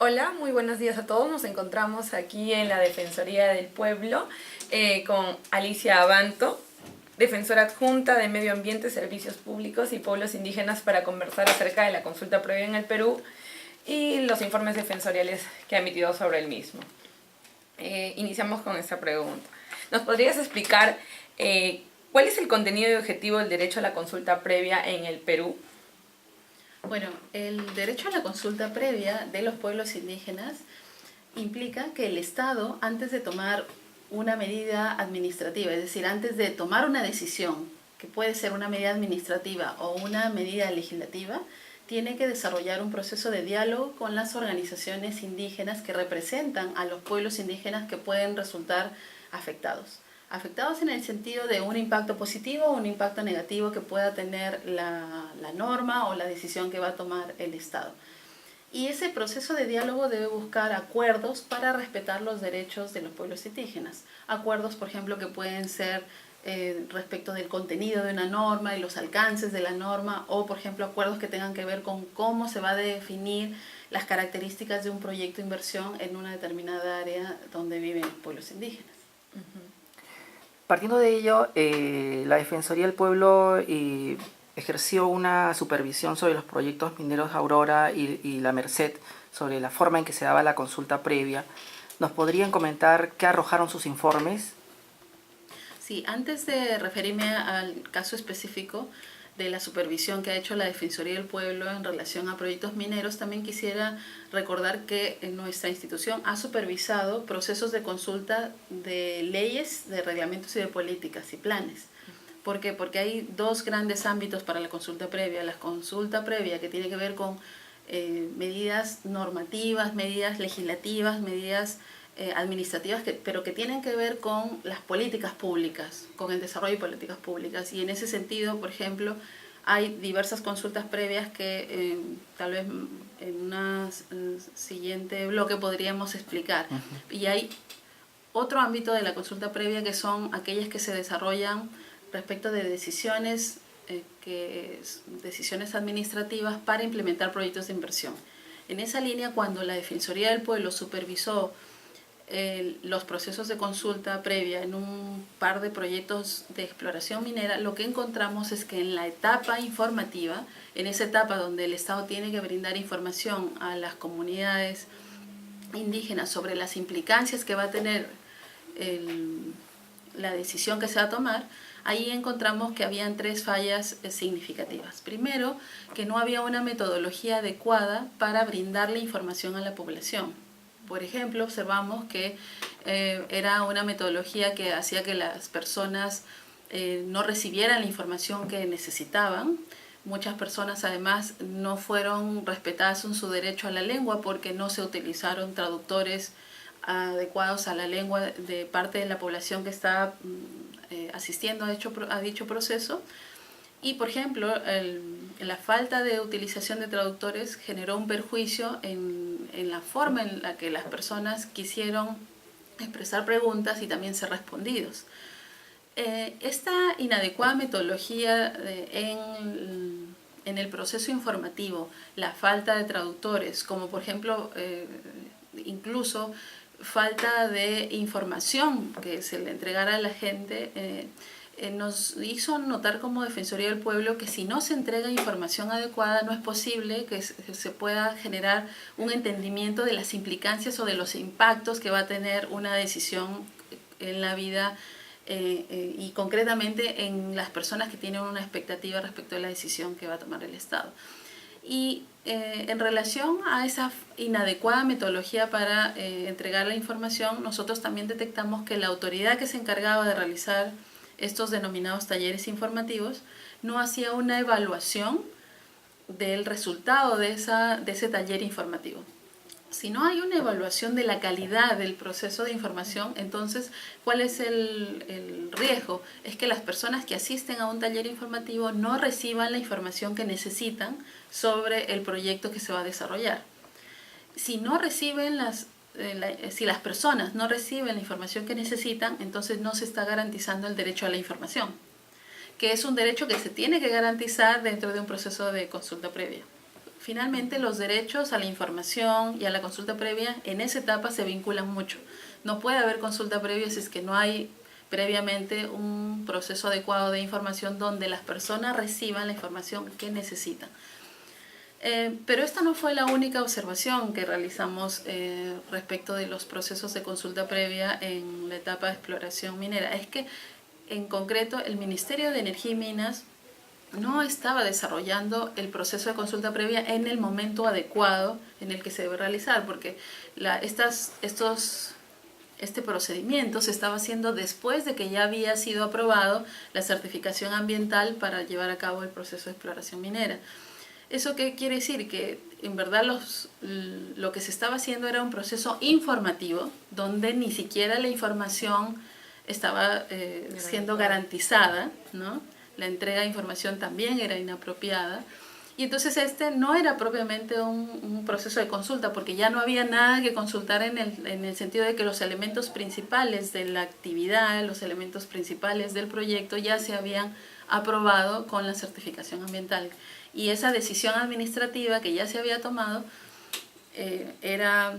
Hola, muy buenos días a todos. Nos encontramos aquí en la Defensoría del Pueblo con Alicia Abanto, defensora adjunta de Medio Ambiente, Servicios Públicos y Pueblos Indígenas, para conversar acerca de la consulta previa en el Perú y los informes defensoriales que ha emitido sobre el mismo. Iniciamos con esta pregunta. ¿Nos podrías explicar cuál es el contenido y objetivo del derecho a la consulta previa en el Perú? Bueno, el derecho a la consulta previa de los pueblos indígenas implica que el Estado, antes de tomar una medida administrativa, es decir, antes de tomar una decisión, que puede ser una medida administrativa o una medida legislativa, tiene que desarrollar un proceso de diálogo con las organizaciones indígenas que representan a los pueblos indígenas que pueden resultar afectados. Afectados en el sentido de un impacto positivo o un impacto negativo que pueda tener la norma o la decisión que va a tomar el Estado. Y ese proceso de diálogo debe buscar acuerdos para respetar los derechos de los pueblos indígenas. Acuerdos, por ejemplo, que pueden ser respecto del contenido de una norma y los alcances de la norma, o, por ejemplo, acuerdos que tengan que ver con cómo se va a definir las características de un proyecto de inversión en una determinada área donde viven los pueblos indígenas. Partiendo de ello, la Defensoría del Pueblo ejerció una supervisión sobre los proyectos mineros Aurora y La Merced, sobre la forma en que se daba la consulta previa. ¿Nos podrían comentar qué arrojaron sus informes? Sí, antes de referirme al caso específico de la supervisión que ha hecho la Defensoría del Pueblo en relación a proyectos mineros, también quisiera recordar que nuestra institución ha supervisado procesos de consulta de leyes, de reglamentos y de políticas y planes. ¿Por qué? Porque hay dos grandes ámbitos para la consulta previa. La consulta previa, que tiene que ver con medidas normativas, medidas legislativas, medidas administrativas, pero que tienen que ver con las políticas públicas, con el desarrollo de políticas públicas. Y en ese sentido, por ejemplo, hay diversas consultas previas que tal vez en un siguiente bloque podríamos explicar. Y hay otro ámbito de la consulta previa, que son aquellas que se desarrollan respecto de decisiones, decisiones administrativas para implementar proyectos de inversión. En esa línea, cuando la Defensoría del Pueblo supervisó los procesos de consulta previa en un par de proyectos de exploración minera, lo que encontramos es que en la etapa informativa, en esa etapa donde el Estado tiene que brindar información a las comunidades indígenas sobre las implicancias que va a tener la decisión que se va a tomar, ahí encontramos que habían tres fallas significativas. Primero, que no había una metodología adecuada para brindarle información a la población. Por ejemplo, observamos que era una metodología que hacía que las personas no recibieran la información que necesitaban. Muchas personas además no fueron respetadas en su derecho a la lengua porque no se utilizaron traductores adecuados a la lengua de parte de la población que está asistiendo a dicho proceso. Y, por ejemplo, la falta de utilización de traductores generó un perjuicio en la forma en la que las personas quisieron expresar preguntas y también ser respondidos. Esta inadecuada metodología en el proceso informativo, la falta de traductores, como por ejemplo incluso falta de información que se le entregara a la gente, nos hizo notar como Defensoría del Pueblo que si no se entrega información adecuada no es posible que se pueda generar un entendimiento de las implicancias o de los impactos que va a tener una decisión en la vida y concretamente en las personas que tienen una expectativa respecto a la decisión que va a tomar el Estado. Y en relación a esa inadecuada metodología para entregar la información, nosotros también detectamos que la autoridad que se encargaba de realizar estos denominados talleres informativos no hacía una evaluación del resultado de ese taller informativo. Si no hay una evaluación de la calidad del proceso de información, entonces, ¿cuál es el riesgo? Es que las personas que asisten a un taller informativo no reciban la información que necesitan sobre el proyecto que se va a desarrollar. Si las personas no reciben la información que necesitan, entonces no se está garantizando el derecho a la información, que es un derecho que se tiene que garantizar dentro de un proceso de consulta previa. finalmente los derechos a la información y a la consulta previa en esa etapa se vinculan mucho. No puede haber consulta previa si es que no hay previamente un proceso adecuado de información donde las personas reciban la información que necesitan. Pero esta no fue la única observación que realizamos respecto de los procesos de consulta previa en la etapa de exploración minera. Es que, en concreto, el Ministerio de Energía y Minas no estaba desarrollando el proceso de consulta previa en el momento adecuado en el que se debe realizar, porque este procedimiento se estaba haciendo después de que ya había sido aprobado la certificación ambiental para llevar a cabo el proceso de exploración minera. ¿Eso qué quiere decir? Que en verdad lo que se estaba haciendo era un proceso informativo, donde ni siquiera la información estaba siendo garantizada, ¿no? La entrega de información también era inapropiada. Y entonces este no era propiamente un proceso de consulta, porque ya no había nada que consultar en el sentido de que los elementos principales de la actividad, los elementos principales del proyecto ya se habían aprobado con la certificación ambiental. Y esa decisión administrativa que ya se había tomado era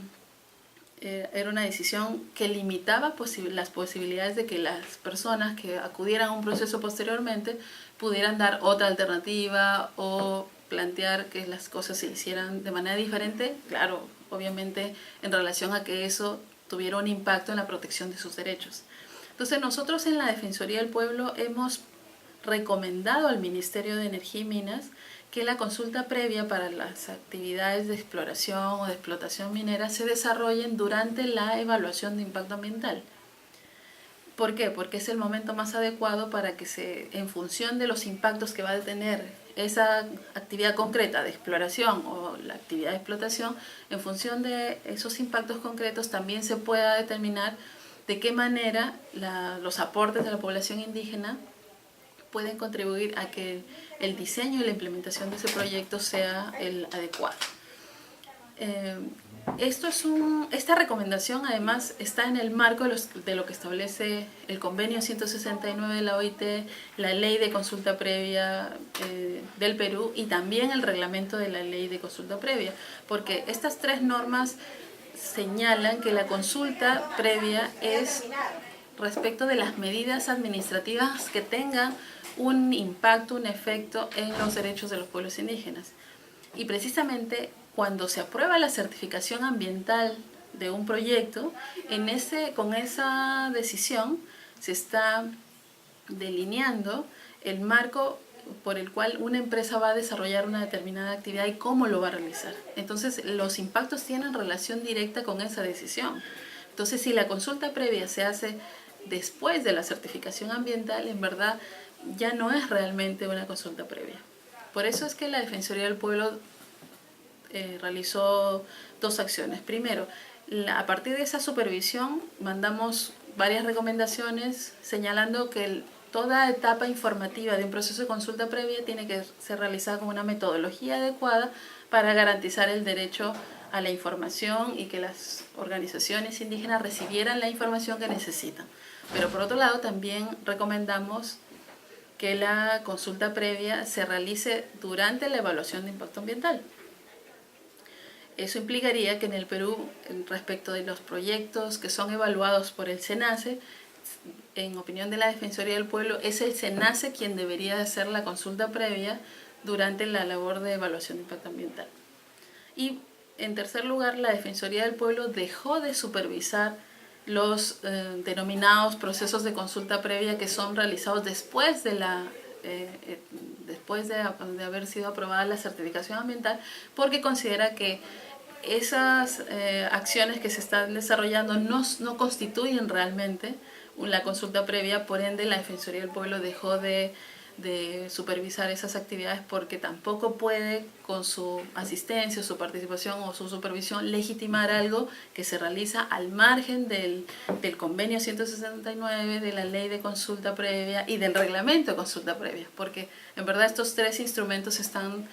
una decisión que limitaba las posibilidades de que las personas que acudieran a un proceso posteriormente pudieran dar otra alternativa o plantear que las cosas se hicieran de manera diferente, claro, obviamente en relación a que eso tuviera un impacto en la protección de sus derechos. Entonces nosotros en la Defensoría del Pueblo hemos recomendado al Ministerio de Energía y Minas que la consulta previa para las actividades de exploración o de explotación minera se desarrollen durante la evaluación de impacto ambiental. ¿Por qué? Porque es el momento más adecuado para que en función de los impactos que va a tener esa actividad concreta de exploración o la actividad de explotación, en función de esos impactos concretos también se pueda determinar de qué manera los aportes de la población indígena pueden contribuir a que el diseño y la implementación de ese proyecto sea el adecuado. Esta recomendación además está en el marco de lo que establece el convenio 169 de la OIT, la ley de consulta previa del Perú y también el reglamento de la ley de consulta previa, porque estas tres normas señalan que la consulta previa es respecto de las medidas administrativas que tengan un impacto, un efecto en los derechos de los pueblos indígenas. Y precisamente cuando se aprueba la certificación ambiental de un proyecto, con esa decisión se está delineando el marco por el cual una empresa va a desarrollar una determinada actividad y cómo lo va a realizar. Entonces, los impactos tienen relación directa con esa decisión. Entonces, si la consulta previa se hace después de la certificación ambiental, en verdad ya no es realmente una consulta previa. Por eso es que la Defensoría del Pueblo realizó dos acciones. Primero, a partir de esa supervisión mandamos varias recomendaciones señalando que toda etapa informativa de un proceso de consulta previa tiene que ser realizada con una metodología adecuada para garantizar el derecho a la información y que las organizaciones indígenas recibieran la información que necesitan. Pero por otro lado también recomendamos que la consulta previa se realice durante la evaluación de impacto ambiental. Eso implicaría que en el Perú, respecto de los proyectos que son evaluados por el SENACE, en opinión de la Defensoría del Pueblo, es el SENACE quien debería de hacer la consulta previa durante la labor de evaluación de impacto ambiental. Y en tercer lugar, la Defensoría del Pueblo dejó de supervisar los denominados procesos de consulta previa que son realizados después de haber sido aprobada la certificación ambiental, porque considera que esas acciones que se están desarrollando no constituyen realmente la consulta previa. Por ende, la Defensoría del Pueblo dejó de supervisar esas actividades porque tampoco puede con su asistencia, su participación o su supervisión legitimar algo que se realiza al margen del convenio 169, de la ley de consulta previa y del reglamento de consulta previa, porque en verdad estos tres instrumentos están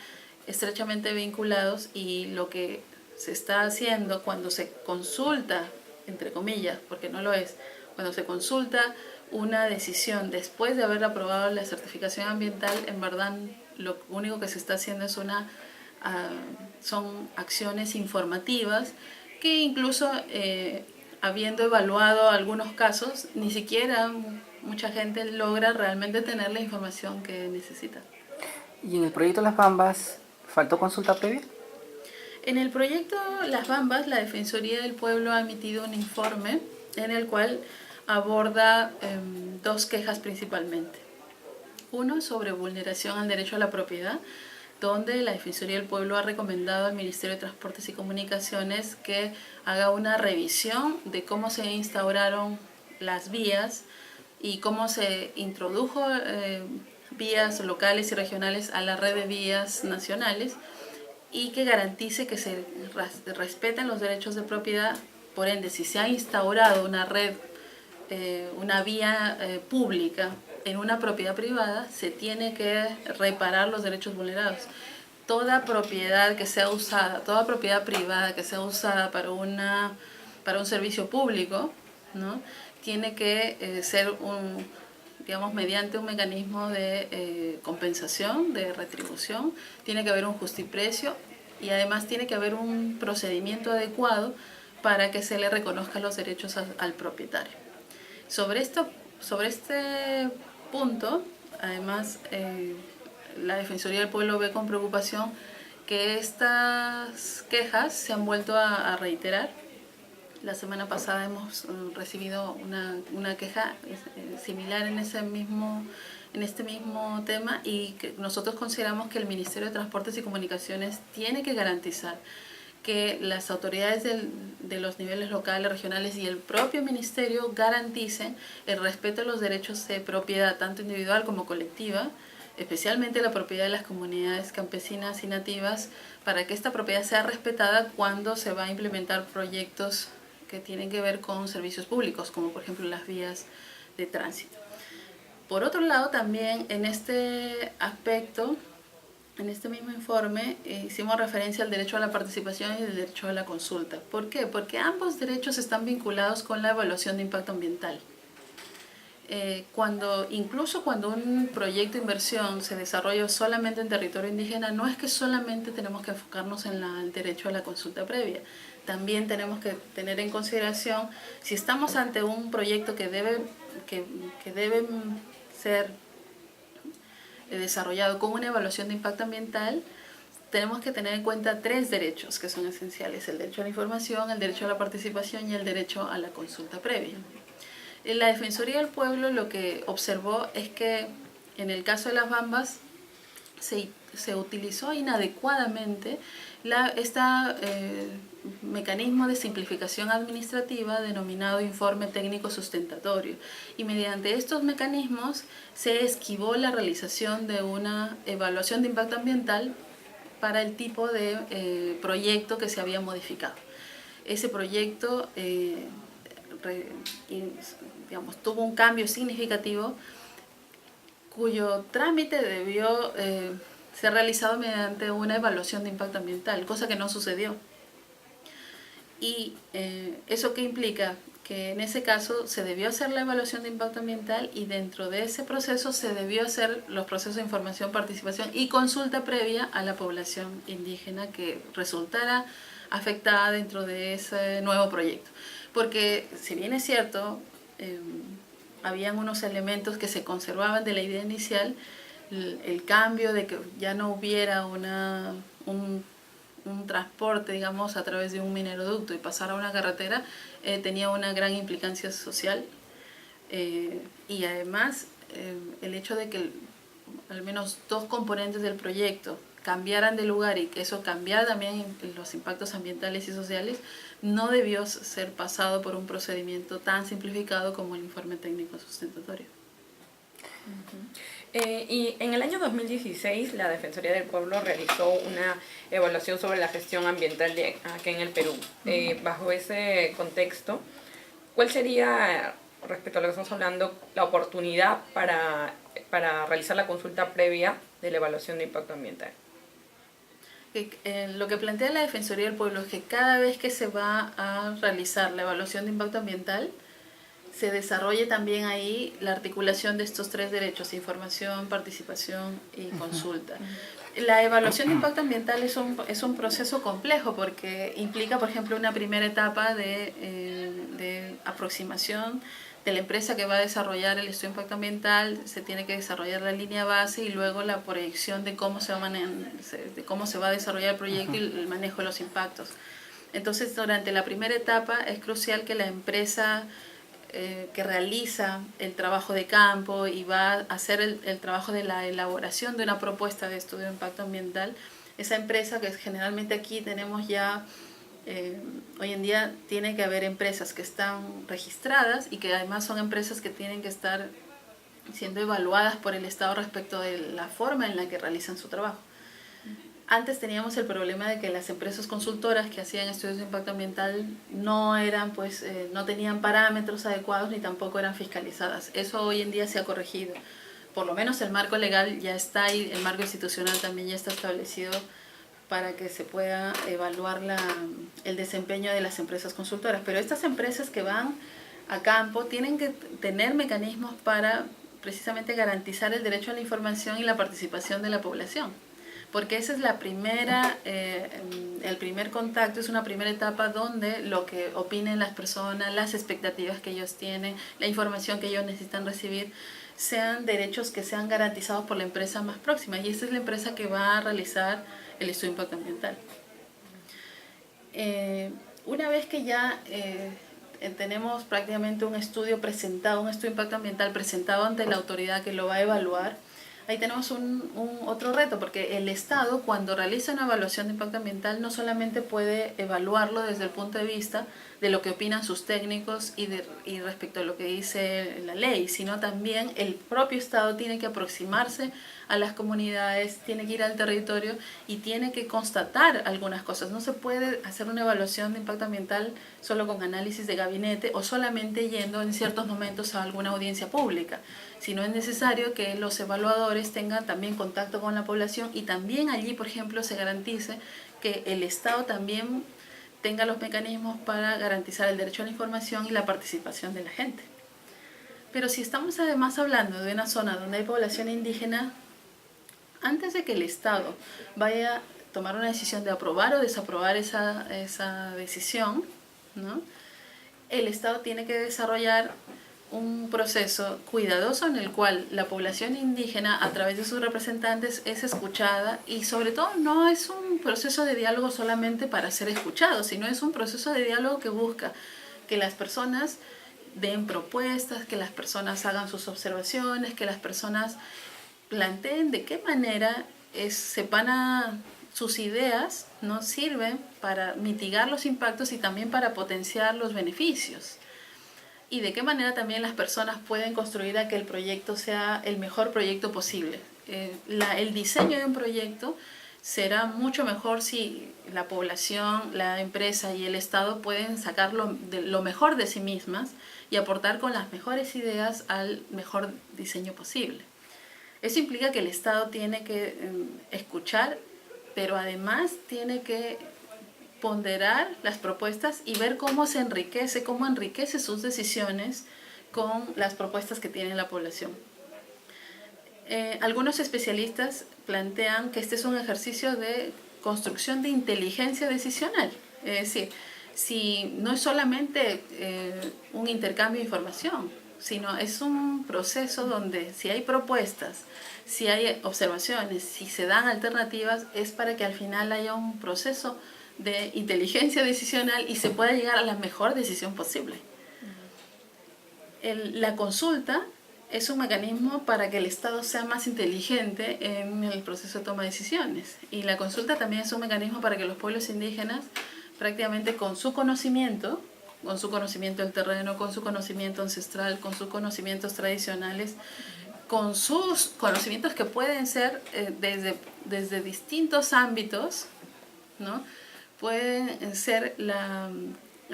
estrechamente vinculados y lo que se está haciendo cuando se consulta, entre comillas, porque no lo es, cuando se consulta una decisión después de haber aprobado la certificación ambiental, en verdad lo único que se está haciendo es una son acciones informativas que incluso habiendo evaluado algunos casos, ni siquiera mucha gente logra realmente tener la información que necesita. ¿Y en el proyecto Las Bambas faltó consulta previa? En el proyecto Las Bambas, la Defensoría del Pueblo ha emitido un informe en el cual aborda dos quejas principalmente. Uno sobre vulneración al derecho a la propiedad, donde la Defensoría del Pueblo ha recomendado al Ministerio de Transportes y Comunicaciones que haga una revisión de cómo se instauraron las vías y cómo se introdujo vías locales y regionales a la red de vías nacionales, y que garantice que se respeten los derechos de propiedad. Por ende, si se ha instaurado una red, una vía pública en una propiedad privada, se tiene que reparar los derechos vulnerados. Toda propiedad que sea usada, toda propiedad privada que sea usada para un servicio público, ¿no?, tiene que ser digamos, mediante un mecanismo de compensación, de retribución. Tiene que haber un justiprecio y además tiene que haber un procedimiento adecuado para que se le reconozcan los derechos al propietario. Sobre este punto, además, la Defensoría del Pueblo ve con preocupación que estas quejas se han vuelto a reiterar. La semana pasada hemos recibido una queja similar en este mismo tema, y que nosotros consideramos que el Ministerio de Transportes y Comunicaciones tiene que garantizar que las autoridades de los niveles locales, regionales y el propio ministerio garanticen el respeto a los derechos de propiedad, tanto individual como colectiva, especialmente la propiedad de las comunidades campesinas y nativas, para que esta propiedad sea respetada cuando se va a implementar proyectos que tienen que ver con servicios públicos, como por ejemplo las vías de tránsito. Por otro lado, también en este aspecto, en este mismo informe, hicimos referencia al derecho a la participación y el derecho a la consulta. ¿Por qué? Porque ambos derechos están vinculados con la evaluación de impacto ambiental. Incluso cuando un proyecto de inversión se desarrolla solamente en territorio indígena, no es que solamente tenemos que enfocarnos en el derecho a la consulta previa. También tenemos que tener en consideración, si estamos ante un proyecto que debe ser desarrollado con una evaluación de impacto ambiental, tenemos que tener en cuenta tres derechos que son esenciales: el derecho a la información, el derecho a la participación y el derecho a la consulta previa. La Defensoría del Pueblo lo que observó es que en el caso de Las Bambas se utilizó inadecuadamente este mecanismo de simplificación administrativa denominado informe técnico sustentatorio, y mediante estos mecanismos se esquivó la realización de una evaluación de impacto ambiental para el tipo de proyecto que se había modificado. Ese proyecto tuvo un cambio significativo cuyo trámite debió ser realizado mediante una evaluación de impacto ambiental, cosa que no sucedió. Y ¿eso qué implica? Que en ese caso se debió hacer la evaluación de impacto ambiental, y dentro de ese proceso se debió hacer los procesos de información, participación y consulta previa a la población indígena que resultara afectada dentro de ese nuevo proyecto. Porque si bien es cierto, habían unos elementos que se conservaban de la idea inicial, el cambio de que ya no hubiera un transporte, digamos, a través de un mineroducto y pasar a una carretera, tenía una gran implicancia social, y además el hecho de que al menos dos componentes del proyecto cambiaran de lugar y que eso cambiara también los impactos ambientales y sociales, no debió ser pasado por un procedimiento tan simplificado como el informe técnico sustentatorio. Y en el año 2016 la Defensoría del Pueblo realizó una evaluación sobre la gestión ambiental aquí en el Perú. Bajo ese contexto, ¿cuál sería, respecto a lo que estamos hablando, la oportunidad para realizar la consulta previa de la evaluación de impacto ambiental? Lo que plantea la Defensoría del Pueblo es que cada vez que se va a realizar la evaluación de impacto ambiental, se desarrolle también ahí la articulación de estos tres derechos: información, participación y consulta. La evaluación de impacto ambiental es un proceso complejo porque implica, por ejemplo, una primera etapa de aproximación de la empresa que va a desarrollar el estudio de impacto ambiental. Se tiene que desarrollar la línea base y luego la proyección de cómo se va a desarrollar el proyecto y el manejo de los impactos. Entonces, durante la primera etapa es crucial que la empresa que realiza el trabajo de campo y va a hacer el trabajo de la elaboración de una propuesta de estudio de impacto ambiental, esa empresa, que generalmente aquí tenemos ya, hoy en día tiene que haber empresas que están registradas y que además son empresas que tienen que estar siendo evaluadas por el Estado respecto de la forma en la que realizan su trabajo. Antes teníamos el problema de que las empresas consultoras que hacían estudios de impacto ambiental no tenían parámetros adecuados ni tampoco eran fiscalizadas. Eso hoy en día se ha corregido. Por lo menos el marco legal ya está y el marco institucional también ya está establecido para que se pueda evaluar el desempeño de las empresas consultoras. Pero estas empresas que van a campo tienen que tener mecanismos para precisamente garantizar el derecho a la información y la participación de la población. Porque esa es el primer contacto, es una primera etapa donde lo que opinen las personas, las expectativas que ellos tienen, la información que ellos necesitan recibir, sean derechos que sean garantizados por la empresa más próxima. Y esa es la empresa que va a realizar el estudio de impacto ambiental. Una vez que ya tenemos prácticamente un estudio de impacto ambiental presentado ante la autoridad que lo va a evaluar, ahí tenemos otro reto, porque el Estado, cuando realiza una evaluación de impacto ambiental, no solamente puede evaluarlo desde el punto de vista de lo que opinan sus técnicos y respecto a lo que dice la ley, sino también el propio Estado tiene que aproximarse a las comunidades, tiene que ir al territorio y tiene que constatar algunas cosas. No se puede hacer una evaluación de impacto ambiental solo con análisis de gabinete o solamente yendo en ciertos momentos a alguna audiencia pública, sino es necesario que los evaluadores tengan también contacto con la población y también allí, por ejemplo, se garantice que el Estado también tenga los mecanismos para garantizar el derecho a la información y la participación de la gente. Pero si estamos además hablando de una zona donde hay población indígena, antes de que el Estado vaya a tomar una decisión de aprobar o desaprobar esa decisión, ¿no?, el Estado tiene que desarrollar un proceso cuidadoso en el cual la población indígena, a través de sus representantes, es escuchada, y sobre todo no es un proceso de diálogo solamente para ser escuchado, sino es un proceso de diálogo que busca que las personas den propuestas, que las personas hagan sus observaciones, que las personas planteen de qué manera sus ideas no sirven para mitigar los impactos y también para potenciar los beneficios. Y de qué manera también las personas pueden construir a que el proyecto sea el mejor proyecto posible. El diseño de un proyecto será mucho mejor si la población, la empresa y el Estado pueden sacar lo mejor de sí mismas y aportar con las mejores ideas al mejor diseño posible. Eso implica que el Estado tiene que escuchar, pero además tiene que ponderar las propuestas y ver cómo enriquece sus decisiones con las propuestas que tiene la población. Algunos especialistas plantean que este es un ejercicio de construcción de inteligencia decisional. Es decir, si no es solamente un intercambio de información, sino es un proceso donde si hay propuestas, si hay observaciones, si se dan alternativas, es para que al final haya un proceso de inteligencia decisional y se pueda llegar a la mejor decisión posible. La consulta es un mecanismo para que el Estado sea más inteligente en el proceso de toma de decisiones. Y la consulta también es un mecanismo para que los pueblos indígenas, prácticamente con su conocimiento del terreno, con su conocimiento ancestral, con sus conocimientos tradicionales, con sus conocimientos que pueden ser desde distintos ámbitos, ¿no?, pueden ser la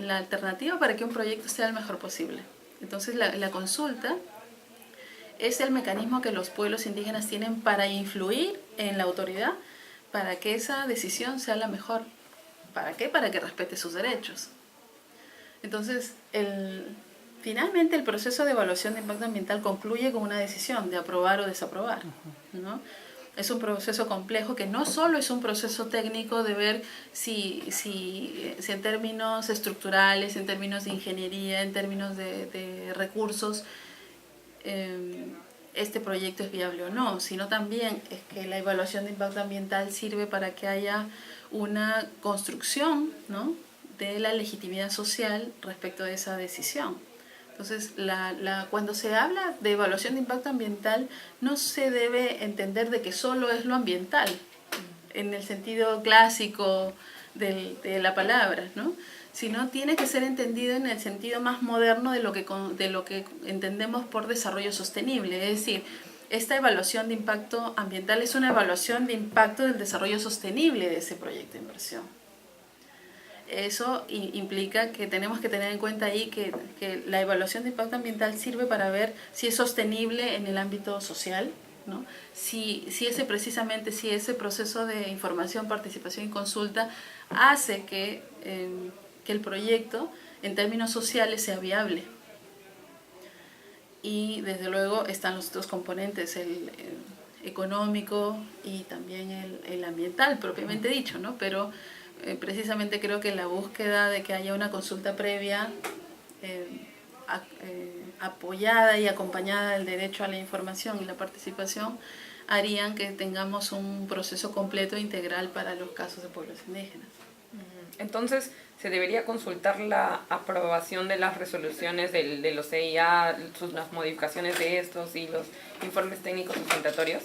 alternativa para que un proyecto sea el mejor posible. Entonces la consulta es el mecanismo que los pueblos indígenas tienen para influir en la autoridad para que esa decisión sea la mejor. ¿Para qué? Para que respete sus derechos. Entonces Finalmente, el proceso de evaluación de impacto ambiental concluye con una decisión de aprobar o desaprobar, ¿no? Es un proceso complejo que no solo es un proceso técnico de ver si en términos estructurales, en términos de ingeniería, en términos de recursos, este proyecto es viable o no, sino también es que la evaluación de impacto ambiental sirve para que haya una construcción, ¿no?, de la legitimidad social respecto de esa decisión. Entonces, cuando se habla de evaluación de impacto ambiental, no se debe entender de que solo es lo ambiental, en el sentido clásico de la palabra, ¿no?, sino tiene que ser entendido en el sentido más moderno de lo que entendemos por desarrollo sostenible. Es decir, esta evaluación de impacto ambiental es una evaluación de impacto del desarrollo sostenible de ese proyecto de inversión. Eso implica que tenemos que tener en cuenta ahí que la evaluación de impacto ambiental sirve para ver si es sostenible en el ámbito social, ¿no? Si ese proceso de información, participación y consulta hace que el proyecto en términos sociales sea viable. Y desde luego están los dos componentes, el económico y también el ambiental propiamente dicho, ¿no? Pero precisamente creo que la búsqueda de que haya una consulta previa apoyada y acompañada del derecho a la información y la participación harían que tengamos un proceso completo e integral para los casos de pueblos indígenas. Entonces, ¿se debería consultar la aprobación de las resoluciones de los CIA, las modificaciones de estos y los informes técnicos sustentatorios?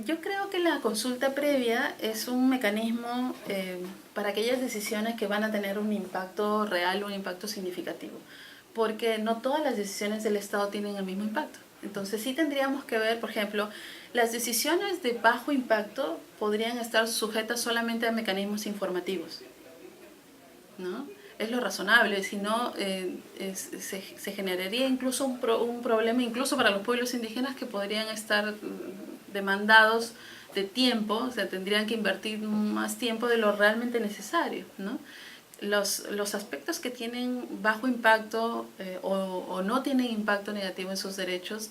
Yo creo que la consulta previa es un mecanismo para aquellas decisiones que van a tener un impacto real, un impacto significativo, porque no todas las decisiones del Estado tienen el mismo impacto. Entonces sí tendríamos que ver, por ejemplo, las decisiones de bajo impacto podrían estar sujetas solamente a mecanismos informativos, ¿no? Es lo razonable, si no se generaría incluso un problema incluso para los pueblos indígenas que podrían estar demandados de tiempo, o sea, tendrían que invertir más tiempo de lo realmente necesario, ¿no? Los aspectos que tienen bajo impacto o no tienen impacto negativo en sus derechos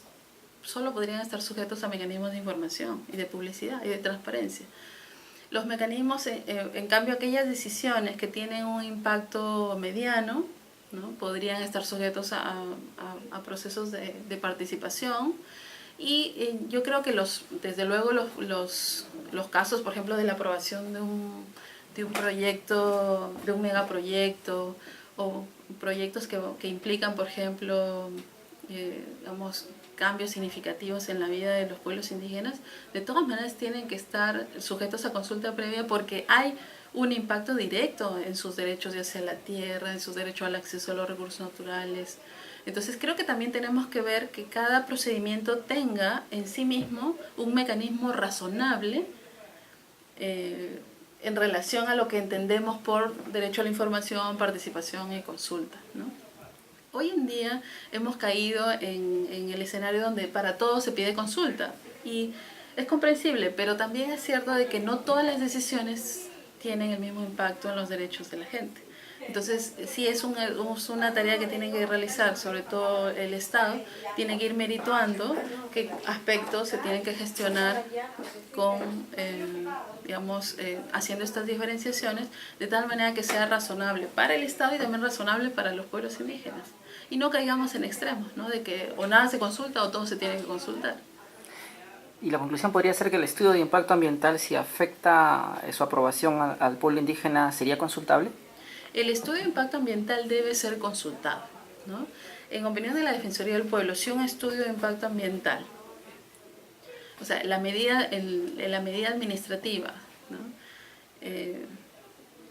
solo podrían estar sujetos a mecanismos de información y de publicidad y de transparencia. Los mecanismos, en cambio, aquellas decisiones que tienen un impacto mediano, ¿no?, podrían estar sujetos a procesos de participación. Y yo creo que desde luego los casos, por ejemplo, de la aprobación de un proyecto, de un megaproyecto, o proyectos que implican, por ejemplo, digamos, cambios significativos en la vida de los pueblos indígenas, de todas maneras tienen que estar sujetos a consulta previa porque hay un impacto directo en sus derechos, ya sea la tierra, en sus derechos al acceso a los recursos naturales. Entonces creo que también tenemos que ver que cada procedimiento tenga en sí mismo un mecanismo razonable en relación a lo que entendemos por derecho a la información, participación y consulta, ¿no? Hoy en día hemos caído en el escenario donde para todo se pide consulta y es comprensible, pero también es cierto de que no todas las decisiones tienen el mismo impacto en los derechos de la gente. Entonces, sí es una tarea que tiene que realizar, sobre todo el Estado, tiene que ir merituando qué aspectos se tienen que gestionar haciendo estas diferenciaciones, de tal manera que sea razonable para el Estado y también razonable para los pueblos indígenas. Y no caigamos en extremos, ¿no?, de que o nada se consulta o todo se tiene que consultar. Y la conclusión podría ser que el estudio de impacto ambiental, si afecta su aprobación al pueblo indígena, ¿sería consultable? El estudio de impacto ambiental debe ser consultado, ¿no? En opinión de la Defensoría del Pueblo, si un estudio de impacto ambiental, o sea, la medida administrativa, ¿no?,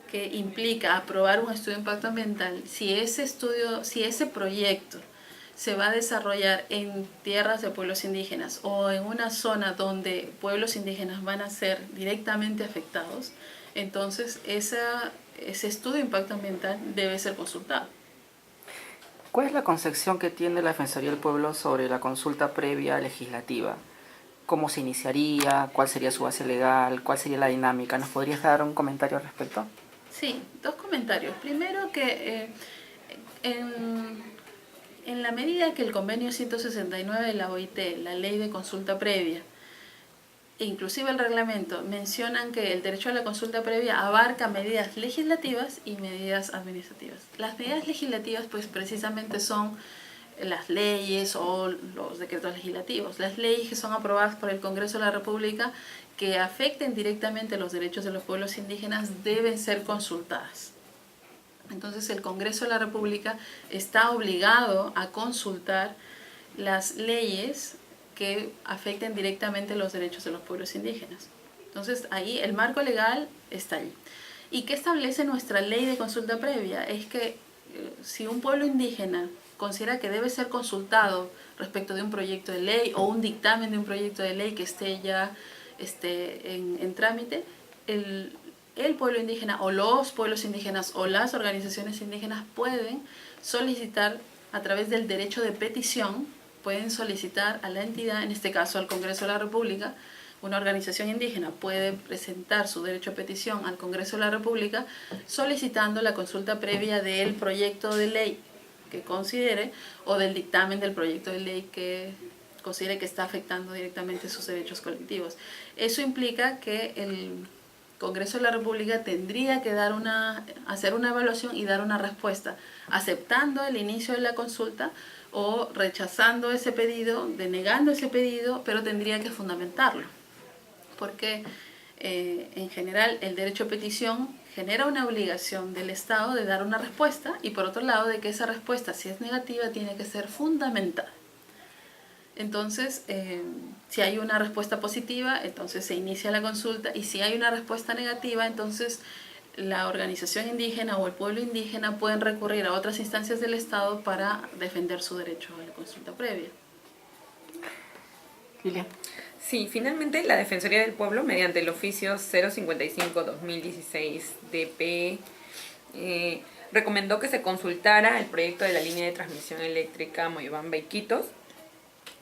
que implica aprobar un estudio de impacto ambiental, si ese proyecto se va a desarrollar en tierras de pueblos indígenas o en una zona donde pueblos indígenas van a ser directamente afectados, entonces ese estudio de impacto ambiental debe ser consultado. ¿Cuál es la concepción que tiene la Defensoría del Pueblo sobre la consulta previa legislativa? ¿Cómo se iniciaría? ¿Cuál sería su base legal? ¿Cuál sería la dinámica? ¿Nos podrías dar un comentario al respecto? Sí, dos comentarios. Primero que En la medida que el convenio 169 de la OIT, la ley de consulta previa, e inclusive el reglamento, mencionan que el derecho a la consulta previa abarca medidas legislativas y medidas administrativas. Las medidas legislativas pues precisamente son las leyes o los decretos legislativos. Las leyes que son aprobadas por el Congreso de la República que afecten directamente los derechos de los pueblos indígenas deben ser consultadas. Entonces el Congreso de la República está obligado a consultar las leyes que afecten directamente los derechos de los pueblos indígenas. Entonces ahí el marco legal está allí. ¿Y qué establece nuestra ley de consulta previa? Es que si un pueblo indígena considera que debe ser consultado respecto de un proyecto de ley o un dictamen de un proyecto de ley que esté ya en trámite, el pueblo indígena o los pueblos indígenas o las organizaciones indígenas pueden solicitar a través del derecho de petición, pueden solicitar a la entidad, en este caso al Congreso de la República. Una organización indígena puede presentar su derecho a petición al Congreso de la República solicitando la consulta previa del proyecto de ley que considere o del dictamen del proyecto de ley que considere que está afectando directamente sus derechos colectivos. Eso implica que el Congreso de la República tendría que hacer una evaluación y dar una respuesta, aceptando el inicio de la consulta o rechazando ese pedido, denegando ese pedido, pero tendría que fundamentarlo. Porque en general el derecho a petición genera una obligación del Estado de dar una respuesta y por otro lado de que esa respuesta, si es negativa, tiene que ser fundamentada. Entonces, si hay una respuesta positiva, entonces se inicia la consulta y si hay una respuesta negativa, entonces la organización indígena o el pueblo indígena pueden recurrir a otras instancias del Estado para defender su derecho a la consulta previa. Lilian. Sí, finalmente la Defensoría del Pueblo, mediante el oficio 055-2016 DP, recomendó que se consultara el proyecto de la línea de transmisión eléctrica Moyobamba-Iquitos,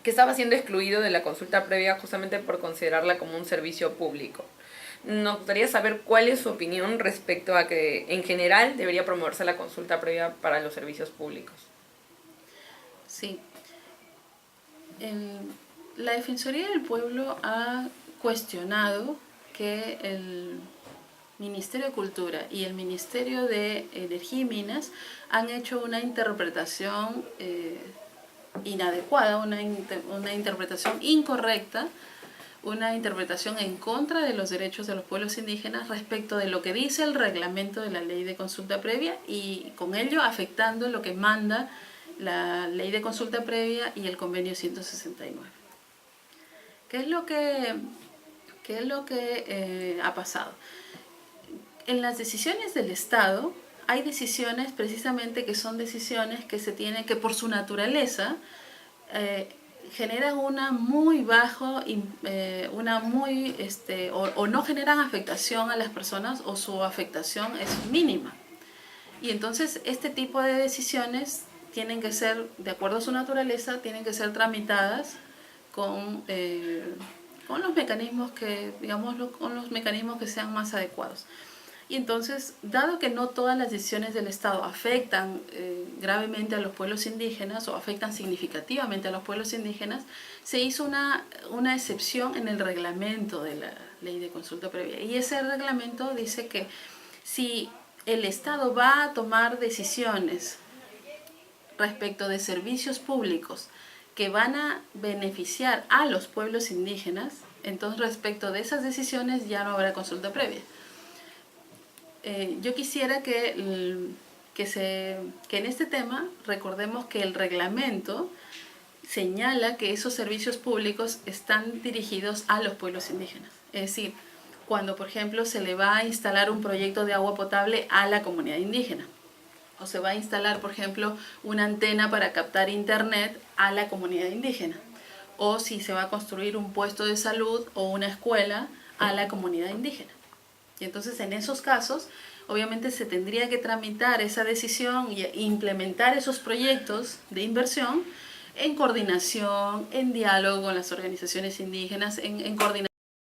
que estaba siendo excluido de la consulta previa justamente por considerarla como un servicio público. Nos gustaría saber cuál es su opinión respecto a que en general debería promoverse la consulta previa para los servicios públicos. Sí. La Defensoría del Pueblo ha cuestionado que el Ministerio de Cultura y el Ministerio de Energía y Minas han hecho una interpretación inadecuada, una interpretación incorrecta, una interpretación en contra de los derechos de los pueblos indígenas respecto de lo que dice el reglamento de la ley de consulta previa y con ello afectando lo que manda la ley de consulta previa y el convenio 169. ¿Qué es lo que ha pasado? En las decisiones del Estado hay decisiones precisamente que son decisiones que se tienen que por su naturaleza generan una muy bajo, o no generan afectación a las personas o su afectación es mínima. Y entonces este tipo de decisiones tienen que ser, de acuerdo a su naturaleza, tienen que ser tramitadas con los mecanismos que, con los mecanismos que sean más adecuados. Y entonces, dado que no todas las decisiones del Estado afectan gravemente a los pueblos indígenas o afectan significativamente a los pueblos indígenas, se hizo una excepción en el reglamento de la ley de consulta previa. Y ese reglamento dice que si el Estado va a tomar decisiones respecto de servicios públicos que van a beneficiar a los pueblos indígenas, entonces respecto de esas decisiones ya no habrá consulta previa. Yo quisiera que en este tema recordemos que el reglamento señala que esos servicios públicos están dirigidos a los pueblos indígenas. Es decir, cuando por ejemplo se le va a instalar un proyecto de agua potable a la comunidad indígena, o se va a instalar por ejemplo una antena para captar internet a la comunidad indígena, o si se va a construir un puesto de salud o una escuela a la comunidad indígena. Y entonces en esos casos, obviamente se tendría que tramitar esa decisión y implementar esos proyectos de inversión en coordinación, en diálogo con las organizaciones indígenas, en coordinación